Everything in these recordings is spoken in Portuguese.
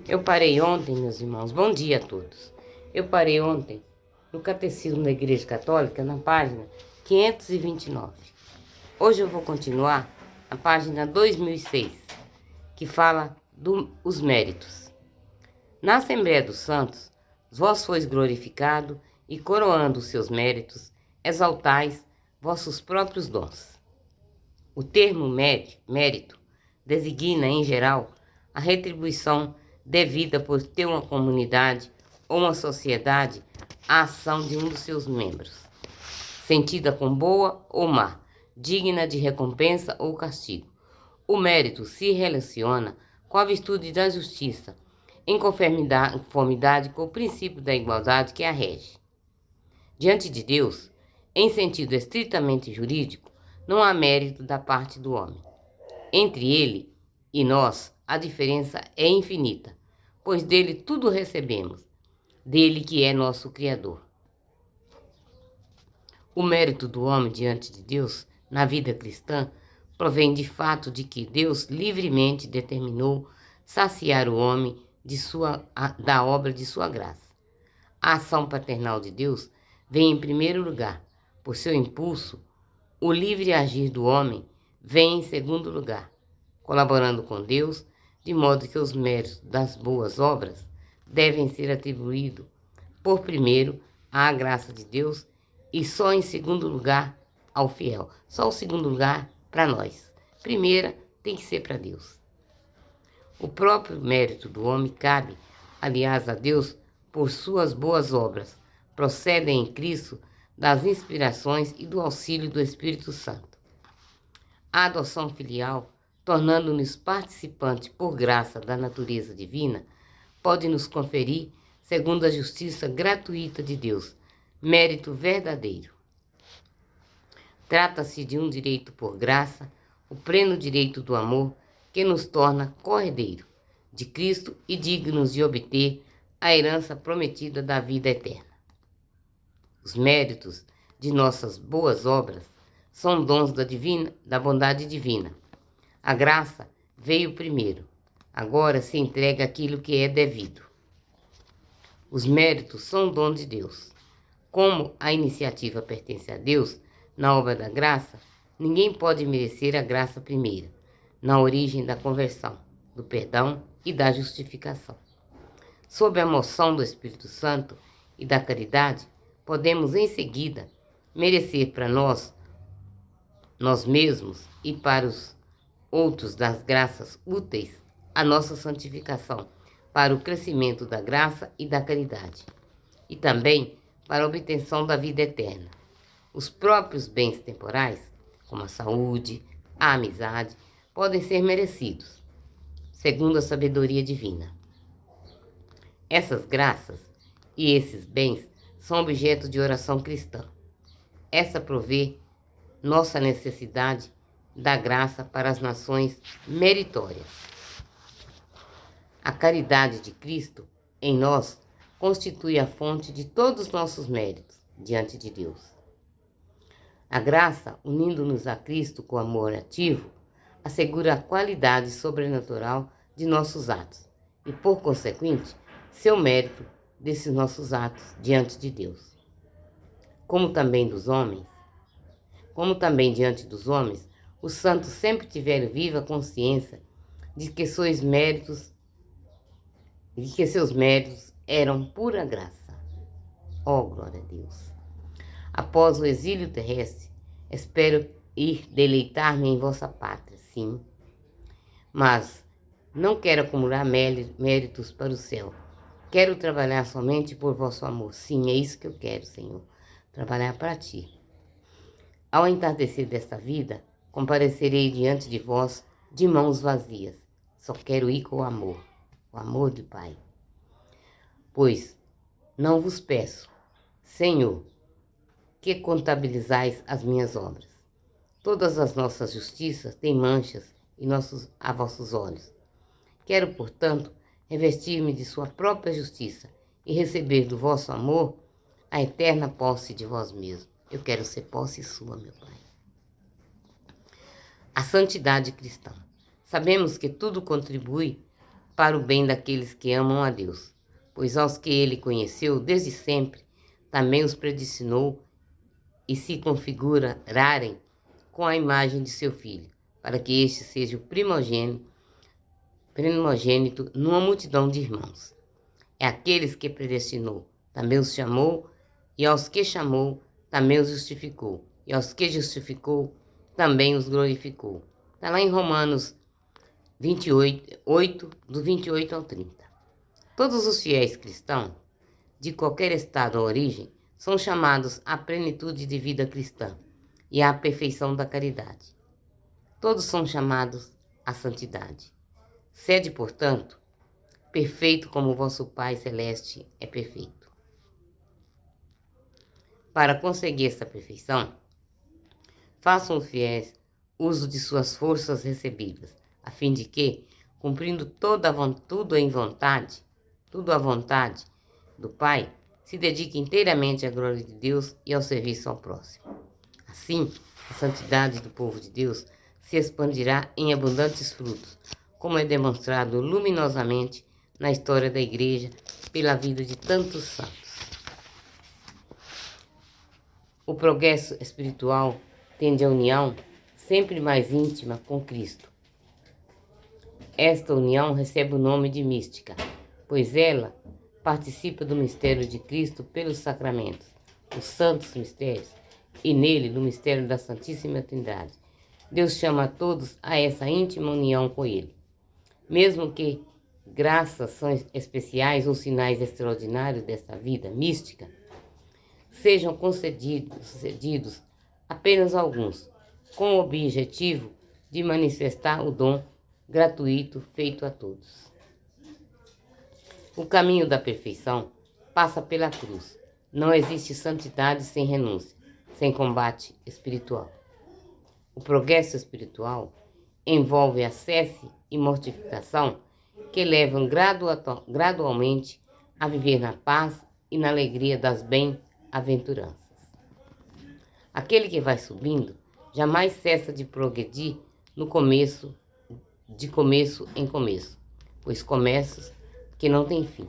Eu parei ontem, meus irmãos, bom dia a todos. Eu parei ontem no Catecismo da Igreja Católica, na página 529. Hoje eu vou continuar na página 2006, que fala dos méritos. Na Assembleia dos Santos, vós sois glorificado e coroando os seus méritos, exaltais vossos próprios dons. O termo mérito designa, em geral, a retribuição devida por ter uma comunidade ou uma sociedade à ação de um dos seus membros, sentida com boa ou má, digna de recompensa ou castigo. O mérito se relaciona com a virtude da justiça, em conformidade com o princípio da igualdade que a rege. Diante de Deus, em sentido estritamente jurídico, não há mérito da parte do homem. Entre ele e nós, a diferença é infinita, pois dele tudo recebemos, dele que é nosso Criador. O mérito do homem diante de Deus, na vida cristã, provém de fato de que Deus livremente determinou saciar o homem da obra de sua graça. A ação paternal de Deus vem em primeiro lugar, por seu impulso. O livre agir do homem vem em segundo lugar, colaborando com Deus, de modo que os méritos das boas obras devem ser atribuídos, por primeiro, à graça de Deus e só em segundo lugar ao fiel. Só o segundo lugar para nós. Primeira tem que ser para Deus. O próprio mérito do homem cabe, aliás, a Deus por suas boas obras. Procedem em Cristo das inspirações e do auxílio do Espírito Santo. A adoção filial, tornando-nos participantes por graça da natureza divina, pode nos conferir, segundo a justiça gratuita de Deus, mérito verdadeiro. Trata-se de um direito por graça, o pleno direito do amor, que nos torna corredeiros de Cristo e dignos de obter a herança prometida da vida eterna. Os méritos de nossas boas obras são dons da bondade divina. A graça veio primeiro, agora se entrega aquilo que é devido. Os méritos são dom de Deus. Como a iniciativa pertence a Deus, na obra da graça, ninguém pode merecer a graça primeira, na origem da conversão, do perdão e da justificação. Sob a moção do Espírito Santo e da caridade, podemos em seguida merecer para nós mesmos e para os outros das graças úteis a nossa santificação, para o crescimento da graça e da caridade, e também para a obtenção da vida eterna. Os próprios bens temporais, como a saúde, a amizade, podem ser merecidos, segundo a sabedoria divina. Essas graças e esses bens são objeto de oração cristã. Essa provê nossa necessidade da graça para as nações meritórias. A caridade de Cristo em nós constitui a fonte de todos os nossos méritos diante de Deus. A graça, unindo-nos a Cristo com amor ativo, assegura a qualidade sobrenatural de nossos atos e, por consequente, seu mérito desses nossos atos diante de Deus. Como também diante dos homens, os santos sempre tiveram viva consciência de que seus méritos eram pura graça. Oh, glória a Deus! Após o exílio terrestre, espero ir deleitar-me em vossa pátria, sim. Mas não quero acumular méritos para o céu. Quero trabalhar somente por vosso amor. Sim, é isso que eu quero, Senhor. Trabalhar para ti. Ao entardecer desta vida, comparecerei diante de vós de mãos vazias. Só quero ir com o amor do Pai. Pois não vos peço, Senhor, que contabilizais as minhas obras. Todas as nossas justiças têm manchas a vossos olhos. Quero, portanto, revestir-me de sua própria justiça e receber do vosso amor a eterna posse de vós mesmos. Eu quero ser posse sua, meu Pai. A santidade cristã. Sabemos que tudo contribui para o bem daqueles que amam a Deus. Pois aos que ele conheceu desde sempre, também os predestinou e se configurarem com a imagem de seu Filho, para que este seja o primogênito numa multidão de irmãos. É aqueles que predestinou, também os chamou, e aos que chamou, também os justificou, e aos que justificou, também os glorificou. Está lá em Romanos 28, do 28 ao 30. Todos os fiéis cristãos, de qualquer estado ou origem, são chamados à plenitude de vida cristã e à perfeição da caridade. Todos são chamados à santidade. Sede, portanto, perfeito como vosso Pai Celeste é perfeito. Para conseguir essa perfeição, façam os fiéis uso de suas forças recebidas, a fim de que, cumprindo tudo à vontade do Pai, se dedique inteiramente à glória de Deus e ao serviço ao próximo. Assim, a santidade do povo de Deus se expandirá em abundantes frutos, como é demonstrado luminosamente na história da Igreja pela vida de tantos santos. O progresso espiritual tende à união sempre mais íntima com Cristo. Esta união recebe o nome de mística, pois ela participa do mistério de Cristo pelos sacramentos, os santos mistérios, e nele do mistério da Santíssima Trindade. Deus chama a todos a essa íntima união com Ele. Mesmo que graças são especiais ou sinais extraordinários desta vida mística, sejam concedidos apenas alguns, com o objetivo de manifestar o dom gratuito feito a todos. O caminho da perfeição passa pela cruz. Não existe santidade sem renúncia, sem combate espiritual. O progresso espiritual envolve ascese e mortificação que levam gradualmente a viver na paz e na alegria das bem-aventuranças. Aquele que vai subindo jamais cessa de progredir de começo em começo, pois começos que não têm fim.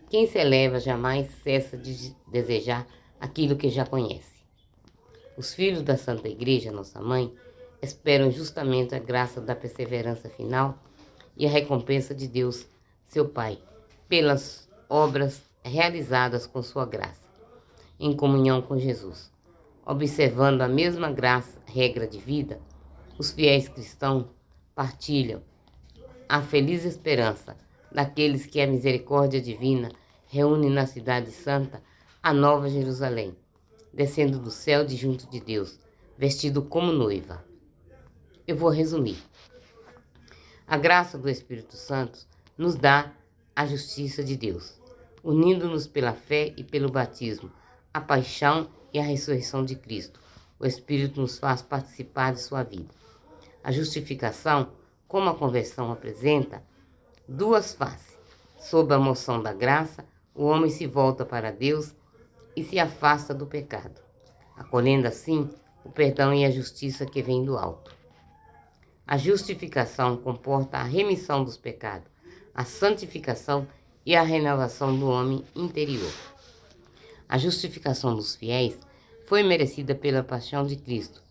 Quem se eleva jamais cessa de desejar aquilo que já conhece. Os filhos da Santa Igreja, nossa mãe, esperam justamente a graça da perseverança final e a recompensa de Deus, seu Pai, pelas obras realizadas com sua graça, em comunhão com Jesus. Observando a mesma regra de vida, os fiéis cristãos partilham a feliz esperança daqueles que a misericórdia divina reúne na cidade santa a nova Jerusalém, descendo do céu de junto de Deus, vestido como noiva. Eu vou resumir. A graça do Espírito Santo nos dá a justiça de Deus, unindo-nos pela fé e pelo batismo, a paixão e a ressurreição de Cristo. O Espírito nos faz participar de sua vida. A justificação, como a conversão apresenta, duas faces. Sob a moção da graça, o homem se volta para Deus e se afasta do pecado, acolhendo assim o perdão e a justiça que vem do alto. A justificação comporta a remissão dos pecados, a santificação e a renovação do homem interior. A justificação dos fiéis foi merecida pela paixão de Cristo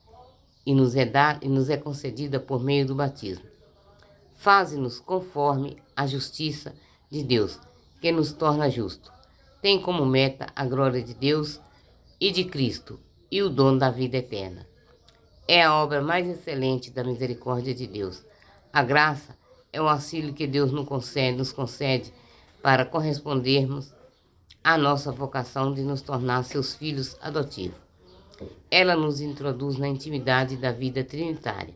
e nos é concedida por meio do batismo. Faze-nos conforme a justiça de Deus, que nos torna justos. Tem como meta a glória de Deus e de Cristo e o dom da vida eterna. É a obra mais excelente da misericórdia de Deus. A graça é o auxílio que Deus nos concede para correspondermos à nossa vocação de nos tornar seus filhos adotivos. Ela nos introduz na intimidade da vida trinitária.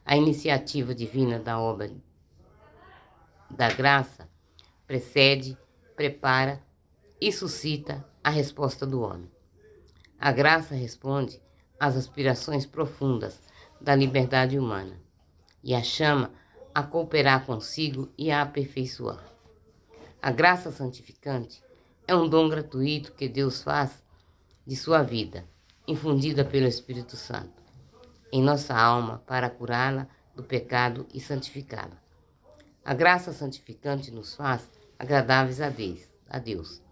A iniciativa divina da obra da graça precede, prepara e suscita a resposta do homem. A graça responde às aspirações profundas da liberdade humana e a chama a cooperar consigo e a aperfeiçoar. A graça santificante é um dom gratuito que Deus faz de sua vida, infundida pelo Espírito Santo, em nossa alma para curá-la do pecado e santificá-la. A graça santificante nos faz agradáveis a Deus.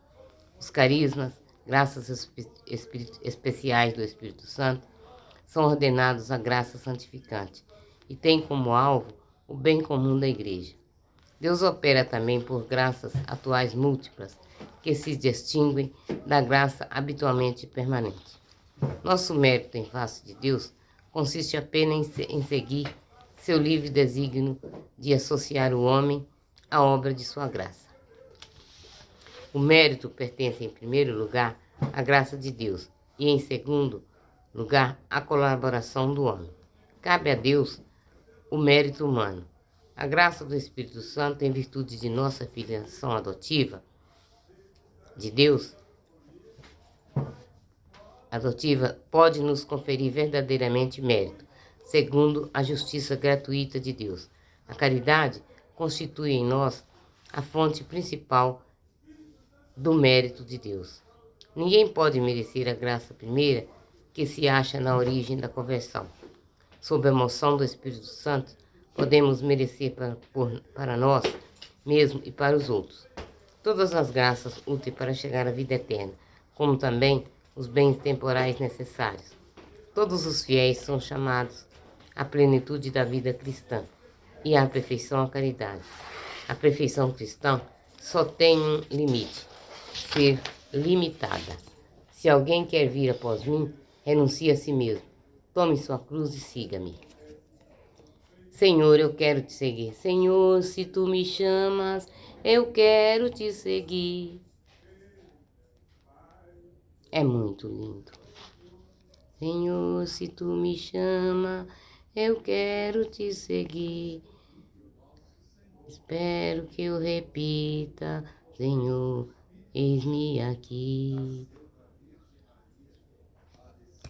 Os carismas, graças especiais do Espírito Santo, são ordenados à graça santificante e têm como alvo o bem comum da Igreja. Deus opera também por graças atuais múltiplas, que se distinguem da graça habitualmente permanente. Nosso mérito em face de Deus consiste apenas em seguir seu livre desígnio de associar o homem à obra de sua graça. O mérito pertence, em primeiro lugar, à graça de Deus e, em segundo lugar, à colaboração do homem. Cabe a Deus o mérito humano. A graça do Espírito Santo, em virtude de nossa filiação adotiva de Deus, pode nos conferir verdadeiramente mérito, segundo a justiça gratuita de Deus. A caridade constitui em nós a fonte principal do mérito de Deus. Ninguém pode merecer a graça primeira que se acha na origem da conversão. Sob a moção do Espírito Santo, podemos merecer para nós mesmos e para os outros todas as graças úteis para chegar à vida eterna, como também os bens temporais necessários. Todos os fiéis são chamados à plenitude da vida cristã e à perfeição à caridade. A perfeição cristã só tem um limite: ser limitada. Se alguém quer vir após mim, renuncie a si mesmo. Tome sua cruz e siga-me. Senhor, eu quero te seguir. Senhor, se tu me chamas, eu quero te seguir. É muito lindo. Senhor, se tu me chama, eu quero te seguir. Espero que eu repita, Senhor, eis-me aqui.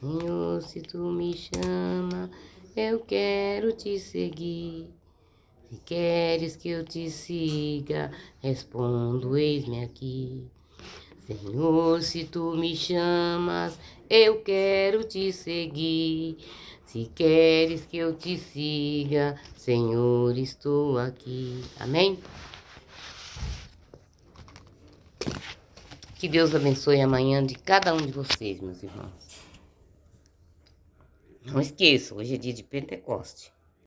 Senhor, se tu me chama, eu quero te seguir. Se queres que eu te siga, respondo, eis-me aqui. Senhor, se tu me chamas, eu quero te seguir. Se queres que eu te siga, Senhor, estou aqui. Amém? Que Deus abençoe amanhã de cada um de vocês, meus irmãos. Não esqueça, hoje é dia de Pentecoste.